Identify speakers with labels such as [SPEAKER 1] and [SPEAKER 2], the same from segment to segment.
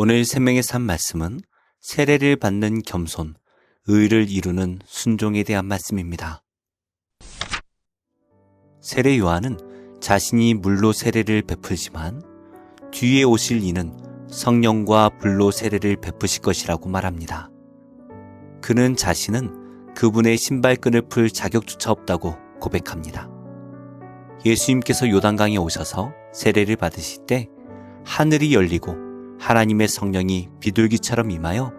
[SPEAKER 1] 오늘 생명의 삶 말씀은 세례를 받는 겸손, 의를 이루는 순종에 대한 말씀입니다. 세례 요한은 자신이 물로 세례를 베풀지만 뒤에 오실 이는 성령과 불로 세례를 베푸실 것이라고 말합니다. 그는 자신은 그분의 신발끈을 풀 자격조차 없다고 고백합니다. 예수님께서 요단강에 오셔서 세례를 받으실 때 하늘이 열리고 하나님의 성령이 비둘기처럼 임하여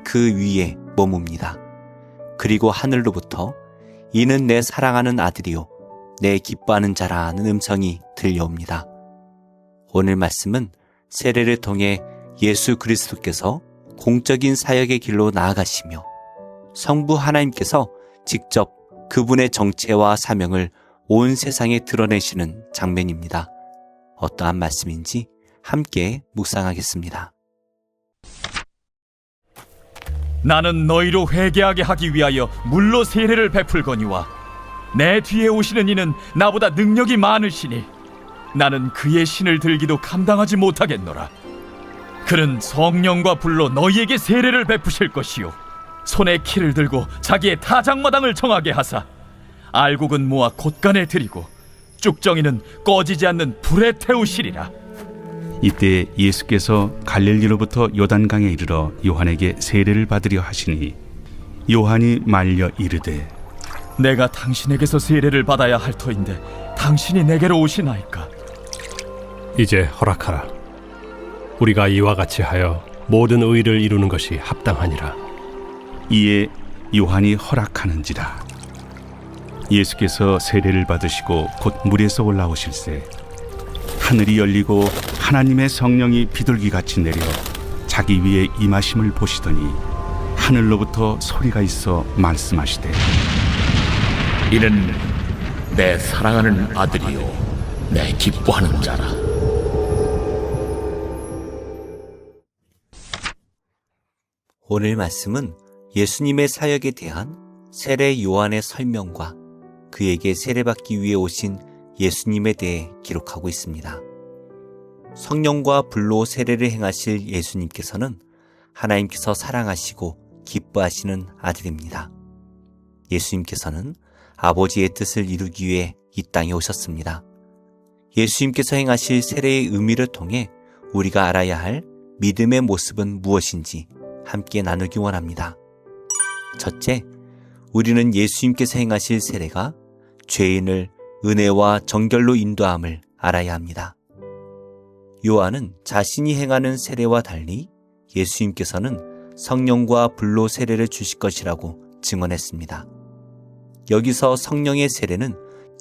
[SPEAKER 1] 그 위에 머뭅니다. 그리고 하늘로부터 이는 내 사랑하는 아들이요 내 기뻐하는 자라는 음성이 들려옵니다. 오늘 말씀은 세례를 통해 예수 그리스도께서 공적인 사역의 길로 나아가시며 성부 하나님께서 직접 그분의 정체와 사명을 온 세상에 드러내시는 장면입니다. 어떠한 말씀인지 함께 묵상하겠습니다.
[SPEAKER 2] 나는 너희로 회개하게 하기 위하여 물로 세례를 베풀거니와 내 뒤에 오시는 이는 나보다 능력이 많으시니 나는 그의 신을 들기도 감당하지 못하겠노라. 그는 성령과 불로 너희에게 세례를 베푸실 것이요 손에 키를 들고 자기의 타작마당을 정하게 하사 알곡은 모아 곳간에 들이고 쭉정이는 꺼지지 않는 불에 태우시리라.
[SPEAKER 3] 이때 예수께서 갈릴리로부터 요단강에 이르러 요한에게 세례를 받으려 하시니 요한이 말려 이르되
[SPEAKER 2] 내가 당신에게서 세례를 받아야 할 터인데 당신이 내게로 오시나이까?
[SPEAKER 4] 이제 허락하라. 우리가 이와 같이 하여 모든 의를 이루는 것이 합당하니라.
[SPEAKER 3] 이에 요한이 허락하는지라. 예수께서 세례를 받으시고 곧 물에서 올라오실새 하늘이 열리고 하나님의 성령이 비둘기같이 내려 자기 위에 임하심을 보시더니 하늘로부터 소리가 있어 말씀하시되
[SPEAKER 5] 이는 내 사랑하는 아들이요 내 기뻐하는 자라.
[SPEAKER 1] 오늘 말씀은 예수님의 사역에 대한 세례 요한의 설명과 그에게 세례받기 위해 오신 예수님에 대해 기록하고 있습니다. 성령과 불로 세례를 행하실 예수님께서는 하나님께서 사랑하시고 기뻐하시는 아들입니다. 예수님께서는 아버지의 뜻을 이루기 위해 이 땅에 오셨습니다. 예수님께서 행하실 세례의 의미를 통해 우리가 알아야 할 믿음의 모습은 무엇인지 함께 나누기 원합니다. 첫째, 우리는 예수님께서 행하실 세례가 죄인을 은혜와 정결로 인도함을 알아야 합니다. 요한은 자신이 행하는 세례와 달리 예수님께서는 성령과 불로 세례를 주실 것이라고 증언했습니다. 여기서 성령의 세례는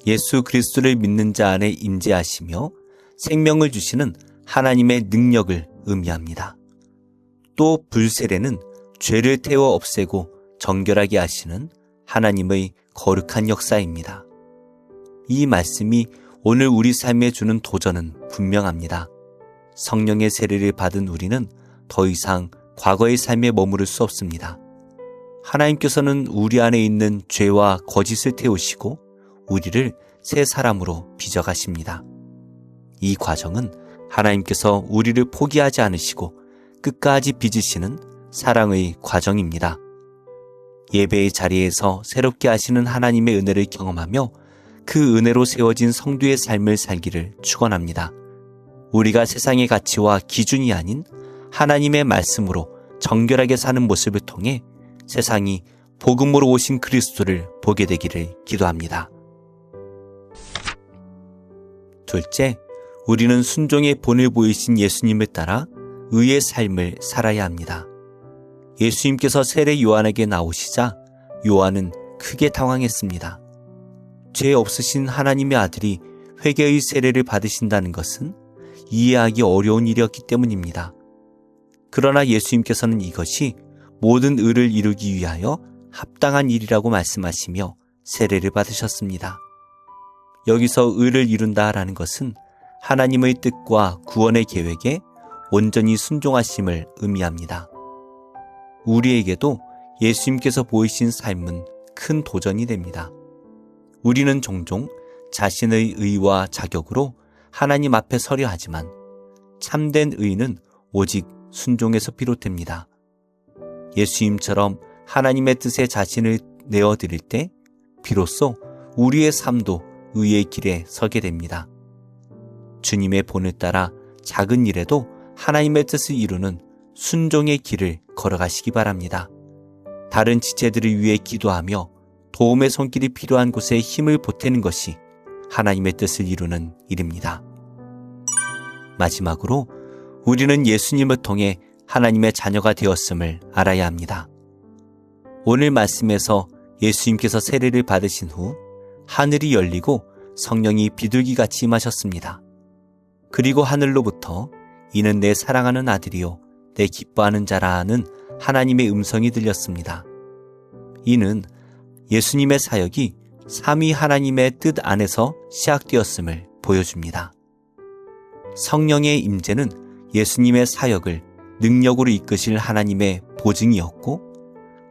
[SPEAKER 1] 예수 그리스도를 믿는 자 안에 임재하시며 생명을 주시는 하나님의 능력을 의미합니다. 또 불세례는 죄를 태워 없애고 정결하게 하시는 하나님의 거룩한 역사입니다. 이 말씀이 오늘 우리 삶에 주는 도전은 분명합니다. 성령의 세례를 받은 우리는 더 이상 과거의 삶에 머무를 수 없습니다. 하나님께서는 우리 안에 있는 죄와 거짓을 태우시고 우리를 새 사람으로 빚어가십니다. 이 과정은 하나님께서 우리를 포기하지 않으시고 끝까지 빚으시는 사랑의 과정입니다. 예배의 자리에서 새롭게 하시는 하나님의 은혜를 경험하며 그 은혜로 세워진 성도의 삶을 살기를 축원합니다. 우리가 세상의 가치와 기준이 아닌 하나님의 말씀으로 정결하게 사는 모습을 통해 세상이 복음으로 오신 그리스도를 보게 되기를 기도합니다. 둘째, 우리는 순종의 본을 보이신 예수님을 따라 의의 삶을 살아야 합니다. 예수님께서 세례 요한에게 나오시자 요한은 크게 당황했습니다. 죄 없으신 하나님의 아들이 회개의 세례를 받으신다는 것은 이해하기 어려운 일이었기 때문입니다. 그러나 예수님께서는 이것이 모든 의를 이루기 위하여 합당한 일이라고 말씀하시며 세례를 받으셨습니다. 여기서 의를 이룬다라는 것은 하나님의 뜻과 구원의 계획에 온전히 순종하심을 의미합니다. 우리에게도 예수님께서 보이신 삶은 큰 도전이 됩니다. 우리는 종종 자신의 의와 자격으로 하나님 앞에 서려 하지만 참된 의는 오직 순종에서 비롯됩니다. 예수님처럼 하나님의 뜻에 자신을 내어드릴 때 비로소 우리의 삶도 의의 길에 서게 됩니다. 주님의 본을 따라 작은 일에도 하나님의 뜻을 이루는 순종의 길을 걸어가시기 바랍니다. 다른 지체들을 위해 기도하며 도움의 손길이 필요한 곳에 힘을 보태는 것이 하나님의 뜻을 이루는 일입니다. 마지막으로 우리는 예수님을 통해 하나님의 자녀가 되었음을 알아야 합니다. 오늘 말씀에서 예수님께서 세례를 받으신 후 하늘이 열리고 성령이 비둘기같이 임하셨습니다. 그리고 하늘로부터 이는 내 사랑하는 아들이요 내 기뻐하는 자라는 하나님의 음성이 들렸습니다. 이는 예수님의 사역이 삼위 하나님의 뜻 안에서 시작되었음을 보여줍니다. 성령의 임재는 예수님의 사역을 능력으로 이끄실 하나님의 보증이었고,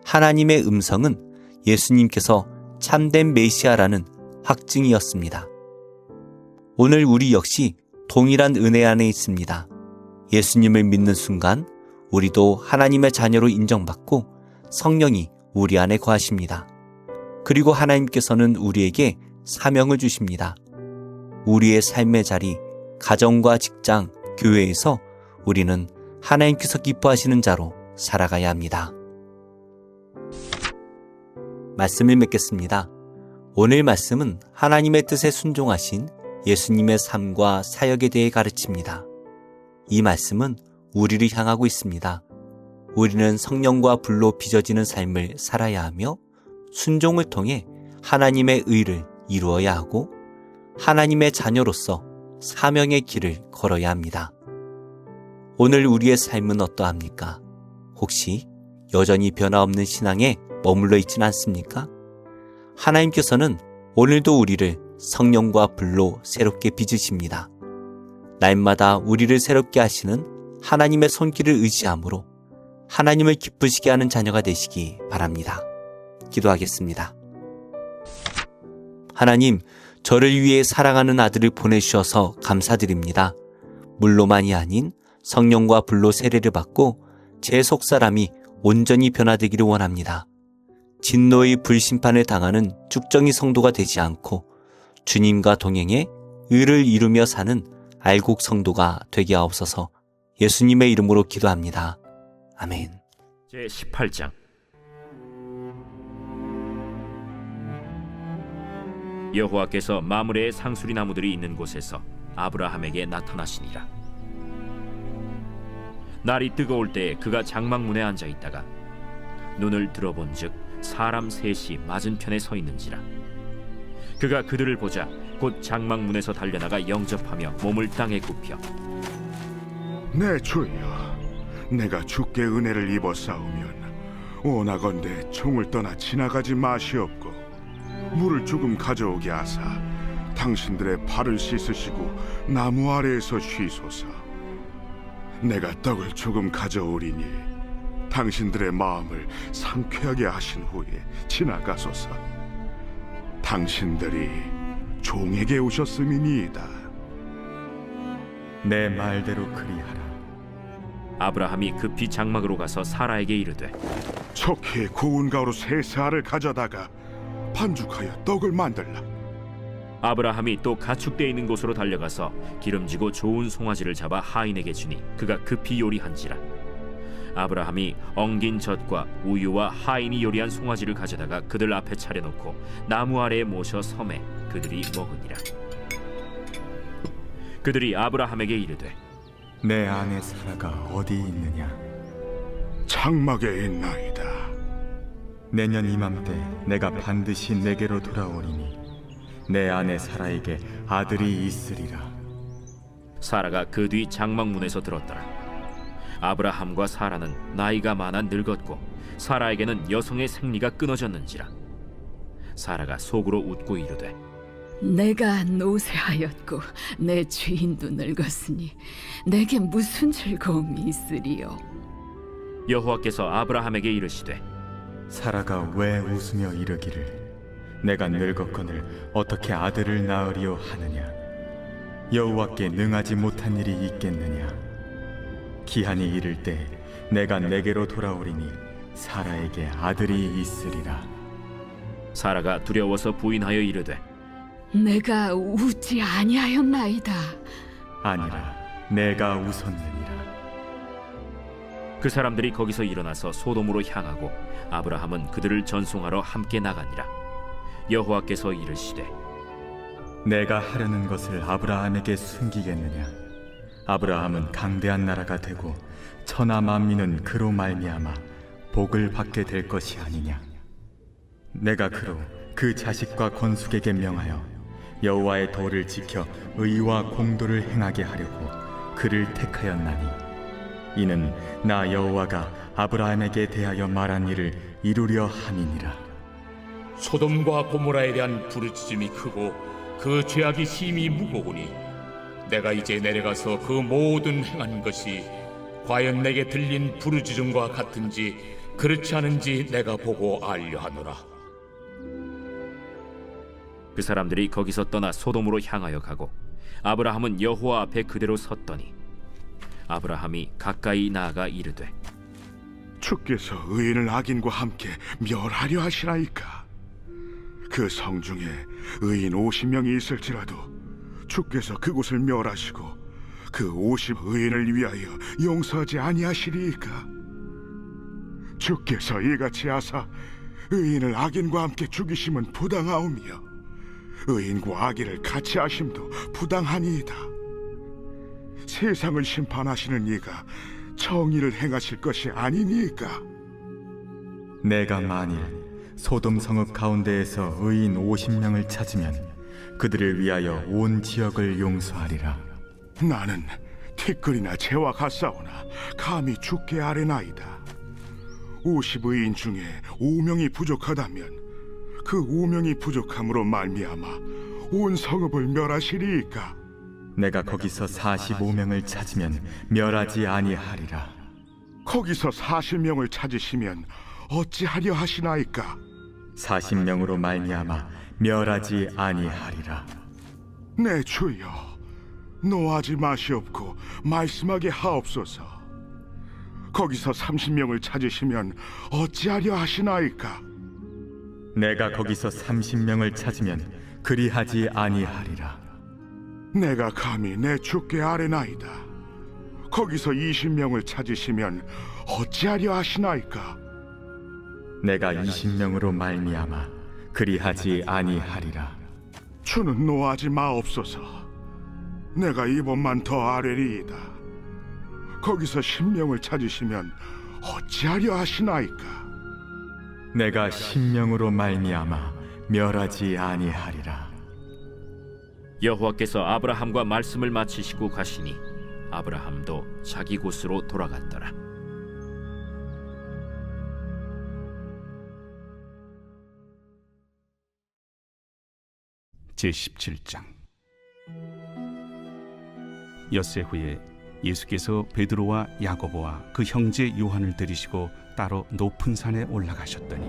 [SPEAKER 1] 하나님의 음성은 예수님께서 참된 메시아라는 확증이었습니다. 오늘 우리 역시 동일한 은혜 안에 있습니다. 예수님을 믿는 순간 우리도 하나님의 자녀로 인정받고 성령이 우리 안에 거하십니다. 그리고 하나님께서는 우리에게 사명을 주십니다. 우리의 삶의 자리, 가정과 직장, 교회에서 우리는 하나님께서 기뻐하시는 자로 살아가야 합니다. 말씀을 맺겠습니다. 오늘 말씀은 하나님의 뜻에 순종하신 예수님의 삶과 사역에 대해 가르칩니다. 이 말씀은 우리를 향하고 있습니다. 우리는 성령과 불로 빚어지는 삶을 살아야 하며 순종을 통해 하나님의 의를 이루어야 하고 하나님의 자녀로서 사명의 길을 걸어야 합니다. 오늘 우리의 삶은 어떠합니까? 혹시 여전히 변화없는 신앙에 머물러 있지는 않습니까? 하나님께서는 오늘도 우리를 성령과 불로 새롭게 빚으십니다. 날마다 우리를 새롭게 하시는 하나님의 손길을 의지함으로 하나님을 기쁘시게 하는 자녀가 되시기 바랍니다. 기도하겠습니다. 하나님, 저를 위해 사랑하는 아들을 보내주셔서 감사드립니다. 물로만이 아닌 성령과 불로 세례를 받고 제 속사람이 온전히 변화되기를 원합니다. 진노의 불심판을 당하는 쭉정이 성도가 되지 않고 주님과 동행해 의를 이루며 사는 알곡 성도가 되게 하옵소서. 예수님의 이름으로 기도합니다. 아멘.
[SPEAKER 5] 제18장 여호와께서 마므레의 상수리 나무들이 있는 곳에서 아브라함에게 나타나시니라. 날이 뜨거울 때에 그가 장막문에 앉아 있다가 눈을 들어본즉 사람 셋이 맞은편에 서 있는지라. 그가 그들을 보자 곧 장막문에서 달려나가 영접하며 몸을 땅에 굽혀
[SPEAKER 6] 내 주여, 내가 주께 은혜를 입어 싸우면 원하건대 총을 떠나 지나가지 마시옵고 물을 조금 가져오게 하사 당신들의 발을 씻으시고 나무 아래에서 쉬소서. 내가 떡을 조금 가져오리니 당신들의 마음을 상쾌하게 하신 후에 지나가소서. 당신들이 종에게 오셨음이니이다.
[SPEAKER 7] 내 말대로 그리하라.
[SPEAKER 5] 아브라함이 급히 장막으로 가서 사라에게 이르되
[SPEAKER 6] 척히 고운 가루 세 알을 가져다가 반죽하여 떡을 만들라.
[SPEAKER 5] 아브라함이 또 가축대 있는 곳으로 달려가서 기름지고 좋은 송아지를 잡아 하인에게 주니 그가 급히 요리한지라. 아브라함이 엉긴 젖과 우유와 하인이 요리한 송아지를 가져다가 그들 앞에 차려놓고 나무 아래에 모셔 섬에 그들이 먹으니라. 그들이 아브라함에게 이르되
[SPEAKER 7] 내 아내 사라가 어디 있느냐?
[SPEAKER 6] 장막에 있나이다.
[SPEAKER 7] 내년 이맘때 내가 반드시 내게로 돌아오리니 내 아내 사라에게 아들이 있으리라.
[SPEAKER 5] 사라가 그 뒤 장막문에서 들었더라. 아브라함과 사라는 나이가 많아 늙었고 사라에게는 여성의 생리가 끊어졌는지라. 사라가 속으로 웃고 이르되
[SPEAKER 8] 내가 노쇠하였고 내 주인도 늙었으니 내게 무슨 즐거움이 있으리요.
[SPEAKER 5] 여호와께서 아브라함에게 이르시되
[SPEAKER 7] 사라가 왜 웃으며 이르기를 내가 늙었거늘 어떻게 아들을 낳으리요 하느냐? 여호와께 능하지 못한 일이 있겠느냐? 기한이 이를 때 내가 내게로 돌아오리니 사라에게 아들이 있으리라.
[SPEAKER 5] 사라가 두려워서 부인하여 이르되
[SPEAKER 8] 내가 웃지 아니하였나이다.
[SPEAKER 7] 아니라 내가 웃었느니라.
[SPEAKER 5] 그 사람들이 거기서 일어나서 소돔으로 향하고 아브라함은 그들을 전송하러 함께 나가니라. 여호와께서 이르시되
[SPEAKER 7] 내가 하려는 것을 아브라함에게 숨기겠느냐? 아브라함은 강대한 나라가 되고 천하 만민은 그로 말미암아 복을 받게 될 것이 아니냐? 내가 그로 그 자식과 건숙에게 명하여 여호와의 도를 지켜 의와 공도를 행하게 하려고 그를 택하였나니 이는 나 여호와가 아브라함에게 대하여 말한 일을 이루려 함이니라.
[SPEAKER 9] 소돔과 고모라에 대한 부르짖음이 크고 그 죄악이 심히 무거우니 내가 이제 내려가서 그 모든 행한 것이 과연 내게 들린 부르짖음과 같은지 그렇지 않은지 내가 보고 알려 하노라.
[SPEAKER 5] 그 사람들이 거기서 떠나 소돔으로 향하여 가고 아브라함은 여호와 앞에 그대로 섰더니 아브라함이 가까이 나아가 이르되
[SPEAKER 6] 주께서 의인을 악인과 함께 멸하려 하시나이까? 그 성중에 의인 50명이 있을지라도 주께서 그곳을 멸하시고 그 50 의인을 위하여 용서하지 아니하시리이까? 주께서 이같이 하사 의인을 악인과 함께 죽이심은 부당하오며 의인과 악인을 같이 하심도 부당하니이다. 세상을 심판하시는 이가 정의를 행하실 것이 아니니까?
[SPEAKER 7] 내가 만일 소돔 성읍 가운데에서 의인 50명을 찾으면 그들을 위하여 온 지역을 용서하리라.
[SPEAKER 6] 나는 티끌이나 재와 같사오나 감히 주께 아뢰나이다. 50의인 중에 5명이 부족하다면 그 5명이 부족함으로 말미암아 온 성읍을 멸하시리이까?
[SPEAKER 7] 내가 거기서 45명을 찾으면 멸하지 아니하리라.
[SPEAKER 6] 거기서 40명을 찾으시면 어찌하려 하시나이까?
[SPEAKER 7] 40명으로 말미암아 멸하지 아니하리라.
[SPEAKER 6] 내 주여, 노하지 마시옵고 말씀하게 하옵소서. 거기서 30명을 찾으시면 어찌하려 하시나이까?
[SPEAKER 7] 내가 거기서 30명을 찾으면 그리하지 아니하리라.
[SPEAKER 6] 내가 감히 내 주께 아뢰나이다. 거기서 20명을 찾으시면 어찌하려 하시나이까?
[SPEAKER 7] 내가 20명으로 말미암아 그리하지 아니하리라.
[SPEAKER 6] 주는 노하지 마옵소서. 내가 이번만 더 아뢰리이다. 거기서 10명을 찾으시면 어찌하려 하시나이까?
[SPEAKER 7] 내가 10명으로 말미암아 멸하지 아니하리라.
[SPEAKER 5] 여호와께서 아브라함과 말씀을 마치시고 가시니 아브라함도 자기 곳으로 돌아갔더라.
[SPEAKER 3] 제17장. 엿새 후에 예수께서 베드로와 야고보와 그 형제 요한을 데리시고 따로 높은 산에 올라가셨더니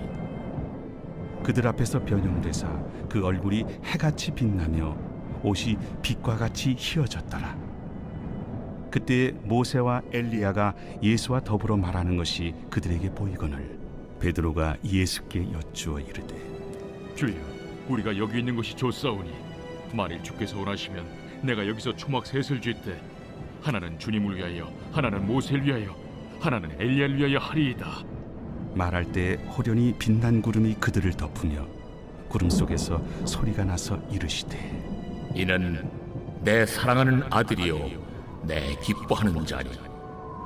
[SPEAKER 3] 그들 앞에서 변형되사 그 얼굴이 해같이 빛나며 옷이 빛과 같이 희어졌더라. 그때 모세와 엘리야가 예수와 더불어 말하는 것이 그들에게 보이거늘 베드로가 예수께 여쭈어 이르되
[SPEAKER 2] 주여, 우리가 여기 있는 것이 좋사오니 만일 주께서 원하시면 내가 여기서 초막 셋을 쥘때 하나는 주님을 위하여, 하나는 모세를 위하여, 하나는 엘리야를 위하여 하리이다.
[SPEAKER 3] 말할 때 호련히 빛난 구름이 그들을 덮으며 구름 속에서 소리가 나서 이르시되
[SPEAKER 9] 이는 내 사랑하는 아들이요 내 기뻐하는 자니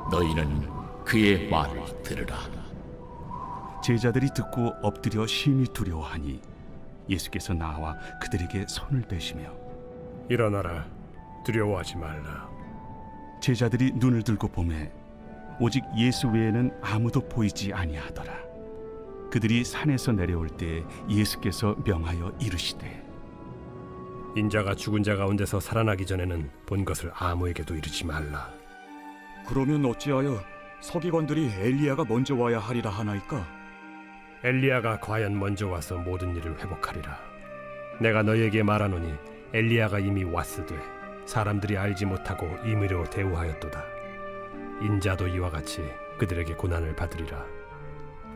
[SPEAKER 9] 너희는 그의 말을 들으라.
[SPEAKER 3] 제자들이 듣고 엎드려 심히 두려워하니 예수께서 나와 그들에게 손을 대시며
[SPEAKER 4] 일어나라, 두려워하지 말라.
[SPEAKER 3] 제자들이 눈을 들고 보매 오직 예수 외에는 아무도 보이지 아니하더라. 그들이 산에서 내려올 때 예수께서 명하여 이르시되
[SPEAKER 4] 인자가 죽은 자 가운데서 살아나기 전에는 본 것을 아무에게도 이르지 말라.
[SPEAKER 10] 그러면 어찌하여 서기관들이 엘리야가 먼저 와야 하리라 하나이까?
[SPEAKER 4] 엘리야가 과연 먼저 와서 모든 일을 회복하리라. 내가 너희에게 말하노니 엘리야가 이미 왔으되 사람들이 알지 못하고 임의로 대우하였도다. 인자도 이와 같이 그들에게 고난을 받으리라.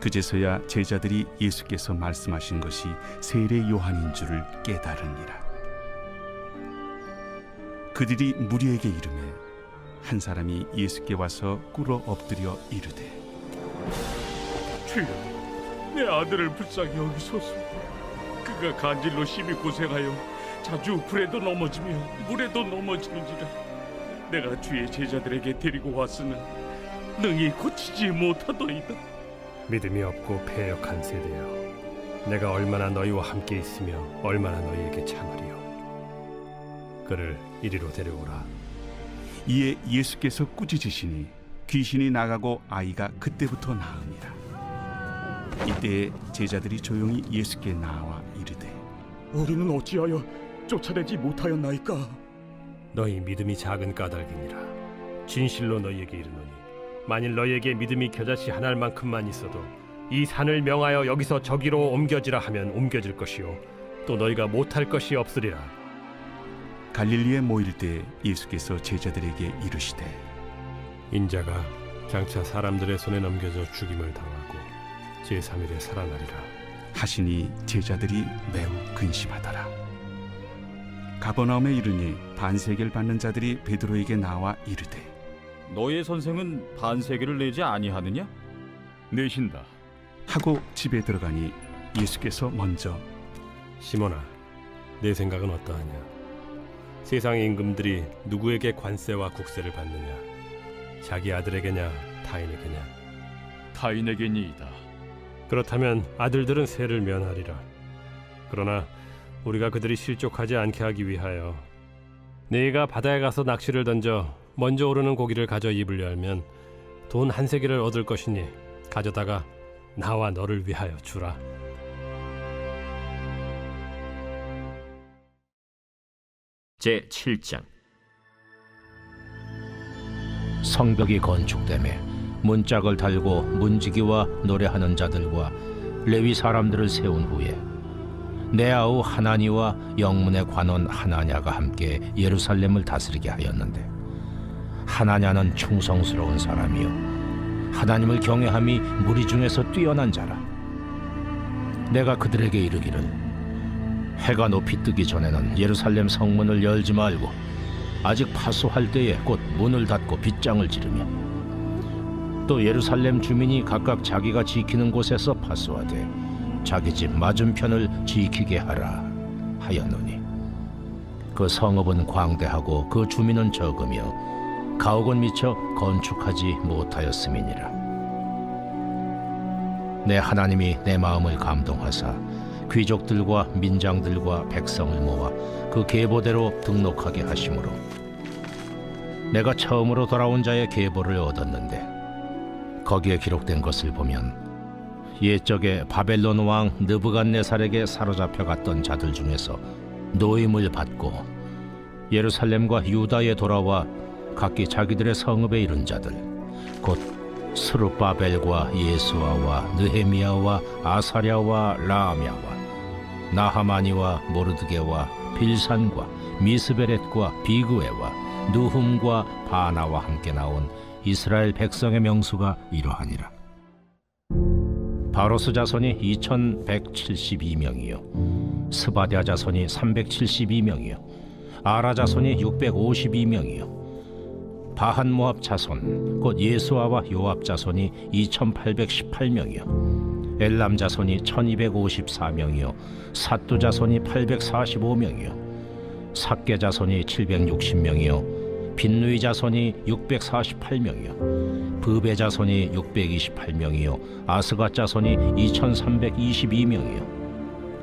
[SPEAKER 3] 그제서야 제자들이 예수께서 말씀하신 것이 세례 요한인 줄을 깨달으니라. 그들이 무리에게 이르매 한 사람이 예수께 와서 꿇어 엎드려 이르되
[SPEAKER 9] 주여, 내 아들을 불쌍히 여기소서. 그가 간질로 심히 고생하여 자주 불에도 넘어지며 물에도 넘어지는지라. 내가 주의 제자들에게 데리고 왔으나 능히 고치지 못하더이다.
[SPEAKER 4] 믿음이 없고 패역한 세대여, 내가 얼마나 너희와 함께 있으며 얼마나 너희에게 참으리요. 그를 이리로 데려오라.
[SPEAKER 3] 이에 예수께서 꾸짖으시니 귀신이 나가고 아이가 그때부터 나으니라. 이때에 제자들이 조용히 예수께 나와 이르되
[SPEAKER 10] 우리는 어찌하여 쫓아내지 못하였나이까?
[SPEAKER 4] 너희 믿음이 작은 까닭이니라. 진실로 너희에게 이르노니 만일 너희에게 믿음이 겨자씨 한 알만큼만 있어도 이 산을 명하여 여기서 저기로 옮겨지라 하면 옮겨질 것이요 또 너희가 못할 것이 없으리라.
[SPEAKER 3] 갈릴리에 모일 때 예수께서 제자들에게 이르시되
[SPEAKER 4] 인자가 장차 사람들의 손에 넘겨져 죽임을 당하고 제3일에 살아나리라
[SPEAKER 3] 하시니 제자들이 매우 근심하더라. 가버나움에 이르니 반세계를 받는 자들이 베드로에게 나와 이르되
[SPEAKER 2] 너의 선생은 반세계를 내지 아니하느냐? 내신다.
[SPEAKER 3] 하고 집에 들어가니 예수께서 먼저
[SPEAKER 4] 시몬아, 내 생각은 어떠하냐? 세상의 임금들이 누구에게 관세와 국세를 받느냐? 자기 아들에게냐 타인에게냐?
[SPEAKER 2] 타인에게니이다.
[SPEAKER 4] 그렇다면 아들들은 세를 면하리라. 그러나 우리가 그들이 실족하지 않게 하기 위하여 네가 바다에 가서 낚시를 던져 먼저 오르는 고기를 가져 입을 열면 돈 한 세겔을 얻을 것이니 가져다가 나와 너를 위하여 주라.
[SPEAKER 5] 제7장.
[SPEAKER 11] 성벽이 건축되매 문짝을 달고 문지기와 노래하는 자들과 레위 사람들을 세운 후에 내 아우 하나니와 영문의 관원 하나냐가 함께 예루살렘을 다스리게 하였는데 하나냐는 충성스러운 사람이요 하나님을 경외함이 무리 중에서 뛰어난 자라. 내가 그들에게 이르기를 해가 높이 뜨기 전에는 예루살렘 성문을 열지 말고 아직 파수할 때에 곧 문을 닫고 빗장을 지르며 또 예루살렘 주민이 각각 자기가 지키는 곳에서 파수하되 자기 집 맞은편을 지키게 하라 하였노니 그 성읍은 광대하고 그 주민은 적으며 가옥은 미처 건축하지 못하였음이니라. 내 하나님이 내 마음을 감동하사 귀족들과 민장들과 백성을 모아 그 계보대로 등록하게 하심으로 내가 처음으로 돌아온 자의 계보를 얻었는데 거기에 기록된 것을 보면 옛적에 바벨론 왕 느부갓네살에게 사로잡혀 갔던 자들 중에서 노임을 받고 예루살렘과 유다에 돌아와 각기 자기들의 성읍에 이른 자들 곧 스룹바벨과 예수아와 느헤미야와 아사랴와 라암야와 나하마니와 모르드게와 빌산과 미스베렛과 비그웨와 누훔과 바나와 함께 나온 이스라엘 백성의 명수가 이러하니라. 바로스 자손이 2172명이요 스바랴 자손이 372명이요 아라 자손이 652명이요 바한 모압 자손 곧 예수아와 요압 자손이 2818명이요 엘람 자손이 1254명이요 삿두 자손이 845명이요 삭게 자손이 760명이요 빈누이 자손이 648명이요 브베 자손이 628명이요 아스갓 자손이 2322명이요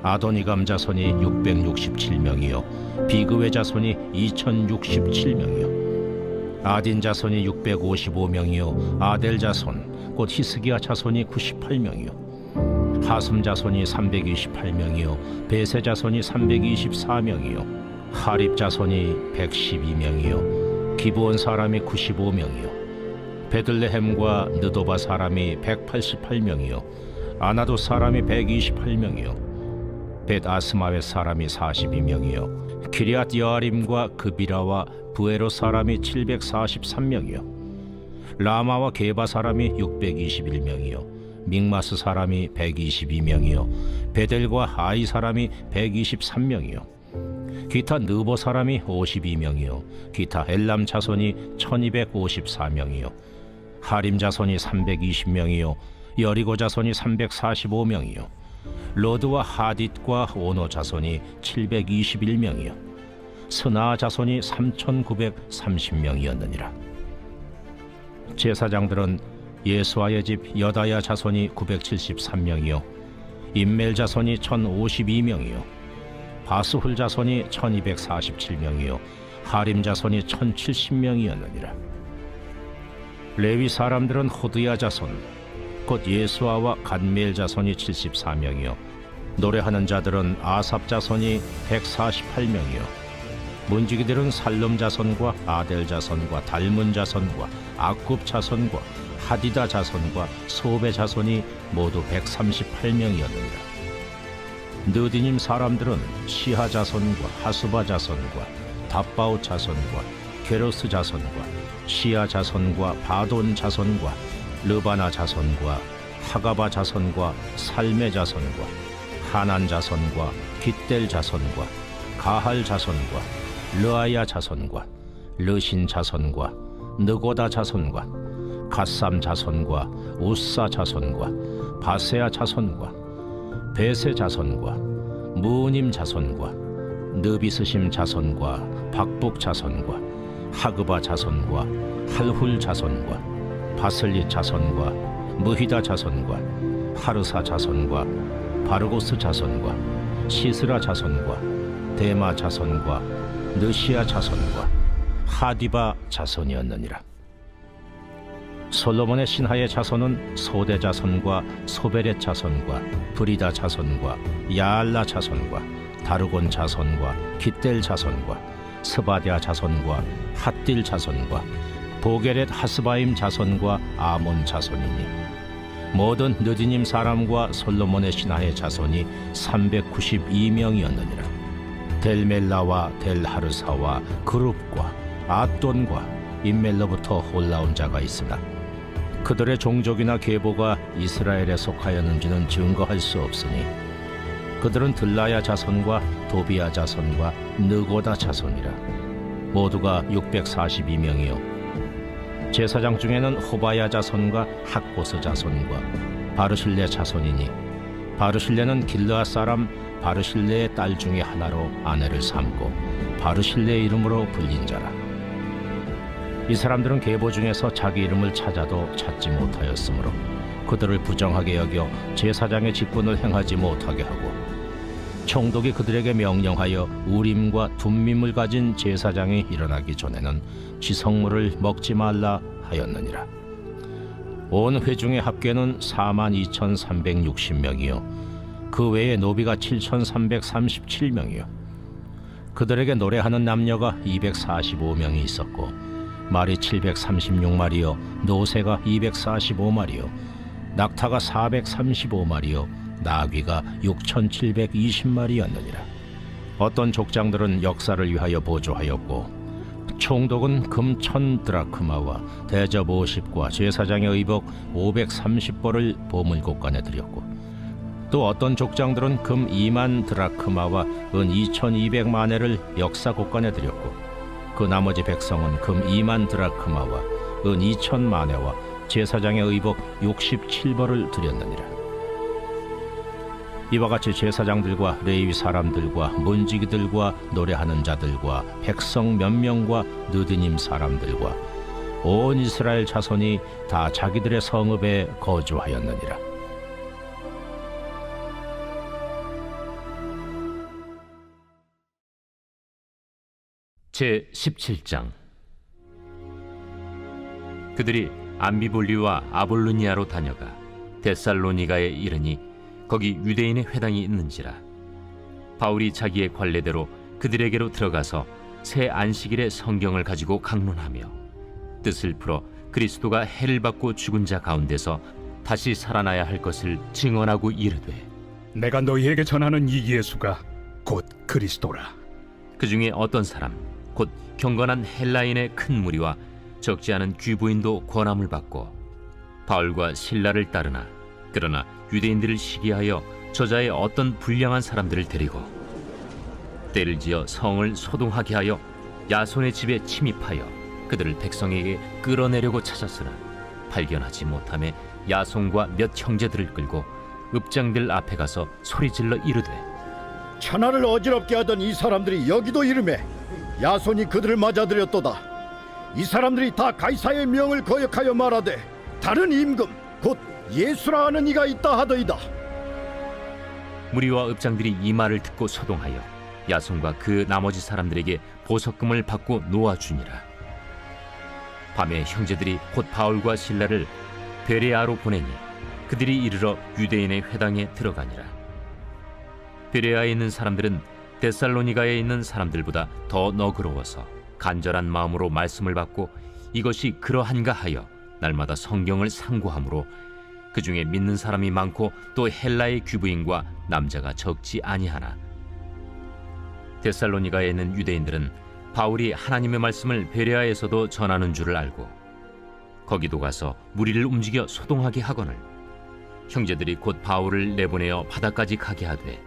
[SPEAKER 11] 아도니감 자손이 667명이요 비그웨 자손이 2067명이요 아딘 자손이 655명이요 아델 자손 곧 히스기야 자손이 98명이요 하숨 자손이 328명이요 베세 자손이 324명이요 하립 자손이 112명이요 기브온 사람이 95명이요 베들레헴과 느도바 사람이 188명이요 아나도 사람이 128명이요 벳아스마웻 사람이 42명이요 기리앗 여아림과 그비라와 부에로 사람이 743명이요 라마와 게바 사람이 621명이요 믹마스 사람이 122명이요 베델과 아이 사람이 123명이요 기타 느보 사람이 52명이요 기타 엘람 자손이 1254명이요 하림 자손이 320명이요 여리고 자손이 345명이요 로드와 하딧과 오노 자손이 721명이요 스나 자손이 3930명이었느니라. 제사장들은 예수아의 집 여다야 자손이 973명이요 임멜 자손이 1052명이요 바스훌 자손이 1247명이요 하림 자손이 1070명이었느니라. 레위 사람들은 호드야 자손 곧 예수아와 간멜 자손이 74명이요 노래하는 자들은 아삽 자손이 148명이요 문지기들은 살름 자손과 아델 자손과 달문 자손과 아굽 자손과 하디다 자손과 소베 자손이 모두 138명이었느니라. 느디님 사람들은 시하 자손과 하수바 자손과 답바우 자손과 게로스 자손과 시야 자손과 바돈 자손과 르바나 자손과 하가바 자손과 살메 자손과 하난 자손과 깃델 자손과 가할 자손과 르아야 자손과 르신 자손과 느고다 자손과 갓삼 자손과 우사 자손과 바세아 자손과 베세 자손과 무님 자손과 느비스심 자손과 박북 자손과 하그바 자손과 할훌 자손과 바슬리 자손과 무히다 자손과 하르사 자손과 바르고스 자손과 시스라 자손과 데마 자손과 느시아 자손과 하디바 자손이었느니라. 솔로몬의 신하의 자손은 소대 자손과 소베렛 자손과 브리다 자손과 야알라 자손과 다르곤 자손과 깃델 자손과 스바디아 자손과 핫딜 자손과 보게렛 하스바임 자손과 아몬 자손이니 모든 느디님 사람과 솔로몬의 신하의 자손이 392명이었느니라. 델멜라와 델하르사와 그룹과 아돈과 임멜로부터 올라온 자가 있으나 그들의 종족이나 계보가 이스라엘에 속하였는지는 증거할 수 없으니 그들은 들라야 자손과 도비야 자손과 느고다 자손이라. 모두가 642명이요 제사장 중에는 호바야 자손과 학보스 자손과 바르실레 자손이니 바르실레는 길르앗 사람 바르실레의 딸 중에 하나로 아내를 삼고 바르실레의 이름으로 불린 자라. 이 사람들은 계보 중에서 자기 이름을 찾아도 찾지 못하였으므로 그들을 부정하게 여겨 제사장의 직분을 행하지 못하게 하고 총독이 그들에게 명령하여 우림과 둠밈을 가진 제사장이 일어나기 전에는 지성물을 먹지 말라 하였느니라. 온 회중의 합계는 42,360명이요 그 외에 노비가 7,337명이요 그들에게 노래하는 남녀가 245명이 있었고 말이 736마리요 노새가 245마리요 낙타가 435마리요 나귀가 6,720마리였느니라. 어떤 족장들은 역사를 위하여 보조하였고 총독은 금 1,000드라크마와 대접 50과 제사장의 의복 530벌을 보물곳간에 드렸고 또 어떤 족장들은 금 2만 드라크마와 은 2,200만회를 역사곳간에 드렸고 그 나머지 백성은 금 2만 드라크마와 은 2,000만회와 제사장의 의복 67벌을 드렸느니라. 이와 같이 제사장들과 레위 사람들과 문지기들과 노래하는 자들과 백성 몇 명과 느디님 사람들과 온 이스라엘 자손이 다 자기들의 성읍에 거주하였느니라.
[SPEAKER 5] 제 17장. 그들이 암비볼리와 아볼로니아로 다녀가 데살로니가에 이르니 거기 유대인의 회당이 있는지라. 바울이 자기의 관례대로 그들에게로 들어가서 새 안식일에 성경을 가지고 강론하며 뜻을 풀어 그리스도가 해를 받고 죽은 자 가운데서 다시 살아나야 할 것을 증언하고 이르되
[SPEAKER 10] 내가 너희에게 전하는 이 예수가 곧 그리스도라.
[SPEAKER 5] 그 중에 어떤 사람 곧 경건한 헬라인의 큰 무리와
[SPEAKER 12] 적지 않은 귀부인도 권함을 받고 바울과 실라를 따르나 그러나 유대인들을 시기하여 저자의 어떤 불량한 사람들을 데리고 때를 지어 성을 소동하게 하여 야손의 집에 침입하여 그들을 백성에게 끌어내려고 찾았으나 발견하지 못하며 야손과 몇 형제들을 끌고 읍장들 앞에 가서 소리질러 이르되
[SPEAKER 13] 천하를 어지럽게 하던 이 사람들이 여기도 이르매 야손이 그들을 맞아들였도다. 이 사람들이 다 가이사의 명을 거역하여 말하되 다른 임금 곧 예수라 하는 이가 있다 하더이다.
[SPEAKER 12] 무리와 읍장들이 이 말을 듣고 소동하여 야손과 그 나머지 사람들에게 보석금을 받고 놓아주니라. 밤에 형제들이 곧 바울과 실라를 베레아로 보내니 그들이 이르러 유대인의 회당에 들어가니라. 베레아에 있는 사람들은 데살로니가에 있는 사람들보다 더 너그러워서 간절한 마음으로 말씀을 받고 이것이 그러한가 하여 날마다 성경을 상고하므로 그 중에 믿는 사람이 많고 또 헬라의 귀부인과 남자가 적지 아니하나 데살로니가에 있는 유대인들은 바울이 하나님의 말씀을 베레아에서도 전하는 줄을 알고 거기도 가서 무리를 움직여 소동하게 하거늘 형제들이 곧 바울을 내보내어 바다까지 가게 하되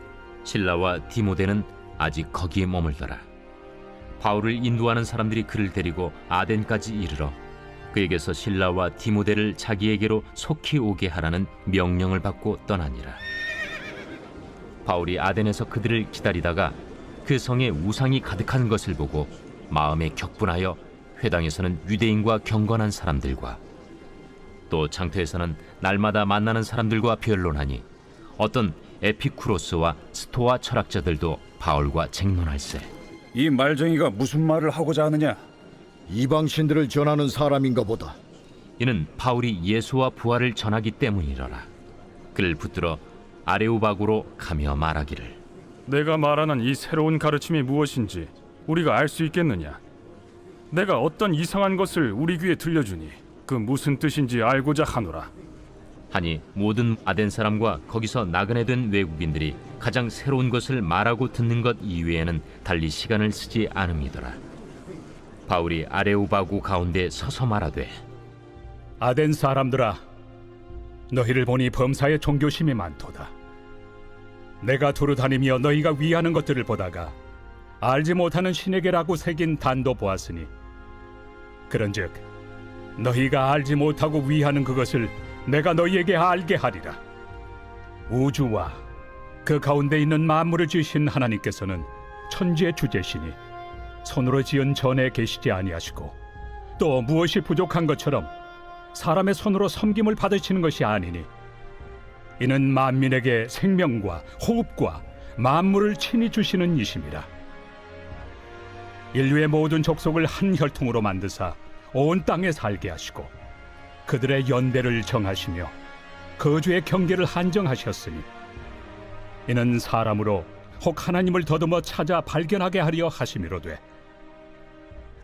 [SPEAKER 12] 실라와 디모데는 아직 거기에 머물더라. 바울을 인도하는 사람들이 그를 데리고 아덴까지 이르러 그에게서 실라와 디모데를 자기에게로 속히 오게 하라는 명령을 받고 떠나니라. 바울이 아덴에서 그들을 기다리다가 그 성에 우상이 가득한 것을 보고 마음에 격분하여 회당에서는 유대인과 경건한 사람들과 또 장터에서는 날마다 만나는 사람들과 변론하니 어떤 에피쿠로스와 스토아 철학자들도 바울과 쟁론할세.
[SPEAKER 10] 이 말쟁이가 무슨 말을 하고자 하느냐?
[SPEAKER 13] 이방신들을 전하는 사람인가 보다.
[SPEAKER 12] 이는 바울이 예수와 부활을 전하기 때문이러라. 그를 붙들어 아레오바고로 가며 말하기를
[SPEAKER 14] 내가 말하는 이 새로운 가르침이 무엇인지 우리가 알 수 있겠느냐? 내가 어떤 이상한 것을 우리 귀에 들려주니 그 무슨 뜻인지 알고자 하노라.
[SPEAKER 12] 하니 모든 아덴 사람과 거기서 나그네 된 외국인들이 가장 새로운 것을 말하고 듣는 것 이외에는 달리 시간을 쓰지 않음이더라. 바울이 아레오바고 가운데 서서 말하되
[SPEAKER 9] 아덴 사람들아, 너희를 보니 범사에 종교심이 많도다. 내가 두루 다니며 너희가 위하는 것들을 보다가 알지 못하는 신에게라고 새긴 단도 보았으니 그런즉 너희가 알지 못하고 위하는 그것을 내가 너희에게 알게 하리라. 우주와 그 가운데 있는 만물을 지으신 하나님께서는 천지의 주제시니 손으로 지은 전에 계시지 아니하시고 또 무엇이 부족한 것처럼 사람의 손으로 섬김을 받으시는 것이 아니니 이는 만민에게 생명과 호흡과 만물을 친히 주시는 이심이라. 인류의 모든 족속을 한 혈통으로 만드사 온 땅에 살게 하시고 그들의 연대를 정하시며 거주의 경계를 한정하셨으니 이는 사람으로 혹 하나님을 더듬어 찾아 발견하게 하려 하심이로되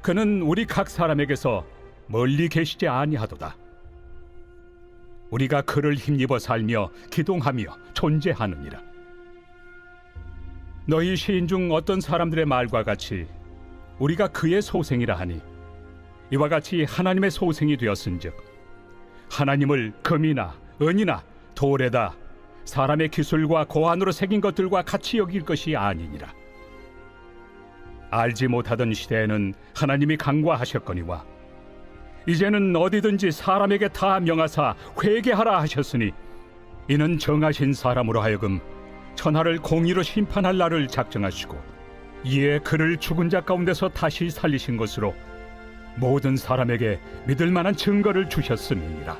[SPEAKER 9] 그는 우리 각 사람에게서 멀리 계시지 아니하도다. 우리가 그를 힘입어 살며 기동하며 존재하느니라. 너희 시인 중 어떤 사람들의 말과 같이 우리가 그의 소생이라 하니 이와 같이 하나님의 소생이 되었은즉 하나님을 금이나 은이나 돌에다 사람의 기술과 고안으로 새긴 것들과 같이 여길 것이 아니니라. 알지 못하던 시대에는 하나님이 강구하셨거니와 이제는 어디든지 사람에게 다 명하사 회개하라 하셨으니 이는 정하신 사람으로 하여금 천하를 공의로 심판할 날을 작정하시고 이에 그를 죽은 자 가운데서 다시 살리신 것으로 모든 사람에게 믿을 만한 증거를 주셨음이니라.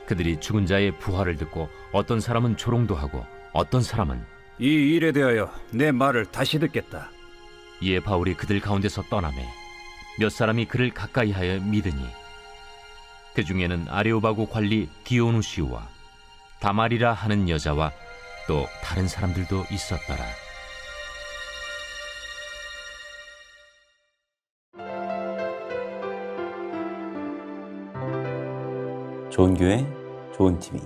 [SPEAKER 12] 그들이 죽은 자의 부활을 듣고 어떤 사람은 조롱도 하고 어떤 사람은
[SPEAKER 10] 이 일에 대하여 내 말을 다시 듣겠다.
[SPEAKER 12] 이에 바울이 그들 가운데서 떠나매 몇 사람이 그를 가까이하여 믿으니 그 중에는 아레오바고 관리 디오누시우와 다말이라 하는 여자와 또 다른 사람들도 있었더라.
[SPEAKER 1] 좋은 교회, 좋은 TV